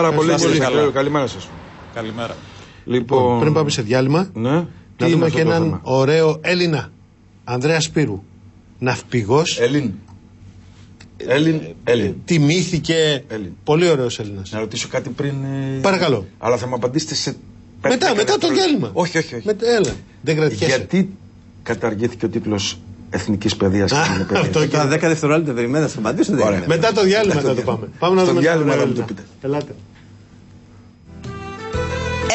πάρα πολύ. Καλημέρα σας. Καλημέρα. Λοιπόν, πριν πάμε σε διάλειμμα, να δούμε και έναν ωραίο Έλληνα. Ανδρέα Σπύρου. Ναυπηγός. Έλλην. Τιμήθηκε. Πολύ ωραίος Έλληνας. Να ρωτήσω κάτι πριν. Παρακαλώ. Αλλά θα μου απαντήσετε σε. Μετά το διάλειμμα. Όχι. Έλα. Δεν κρατιέσαι. Γιατί καταργήθηκε ο τίτλος Εθνικής Παιδείας? Αυτό και 10 δευτερόλεπτα περιμένετε, θα απαντήσω. Μετά το διάλειμμα θα το πάμε. Πάμε να δούμε. διάλειμμα να το πείτε. Ελάτε.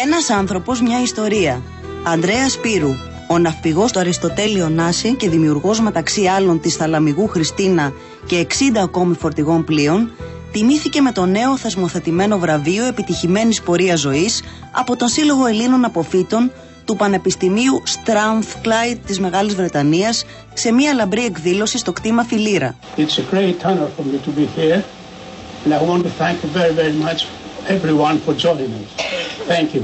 Ένας άνθρωπος, μια ιστορία. Ανδρέα Σπύρου, ο ναυπηγός του Αριστοτέλη Ωνάση και δημιουργός μεταξύ άλλων της Θαλαμιγού Χριστίνα και 60 ακόμη φορτηγών πλοίων, τιμήθηκε με το νέο θεσμοθετημένο βραβείο επιτυχημένης πορείας ζωής από τον Σύλλογο Ελλήνων Αποφύτων του Πανεπιστημίου Strathclyde της Μεγάλης Βρετανίας σε μια λαμπρή εκδήλωση στο κτήμα Φιλήρα. It's a great honor for me to be here and I want to thank you very, very much everyone for joining us. Thank you.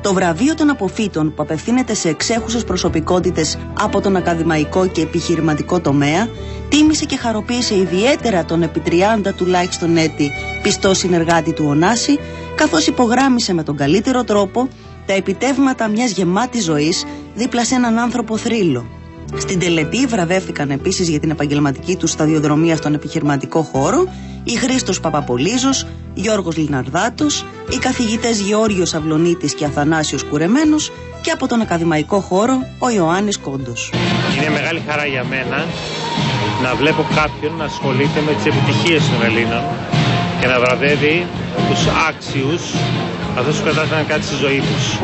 Το βραβείο των αποφύτων, που απευθύνεται σε εξέχουσες προσωπικότητες από τον ακαδημαϊκό και επιχειρηματικό τομέα, τίμησε και χαροποίησε ιδιαίτερα τον επί 30 τουλάχιστον έτη πιστό συνεργάτη του Ωνάση, καθώς υπογράμμισε με τον καλύτερο τρόπο τα επιτεύγματα μιας γεμάτης ζωής δίπλα σε έναν άνθρωπο θρύλο. Στην τελετή βραβεύτηκαν επίσης για την επαγγελματική του σταδιοδρομία στον επιχειρηματικό χώρο η Χρήστος Παπαπολίζος, Γιώργος Λιναρδάτος, οι καθηγητές Γεώργιος Αυλονίτης και Αθανάσιος Κουρεμένος και από τον ακαδημαϊκό χώρο ο Ιωάννης Κόντος. Είναι μεγάλη χαρά για μένα να βλέπω κάποιον να ασχολείται με τις επιτυχίες των Ελλήνων και να βραβεύει τους άξιους, αυτούς που κατάφεραν κάτι στη ζωή τους.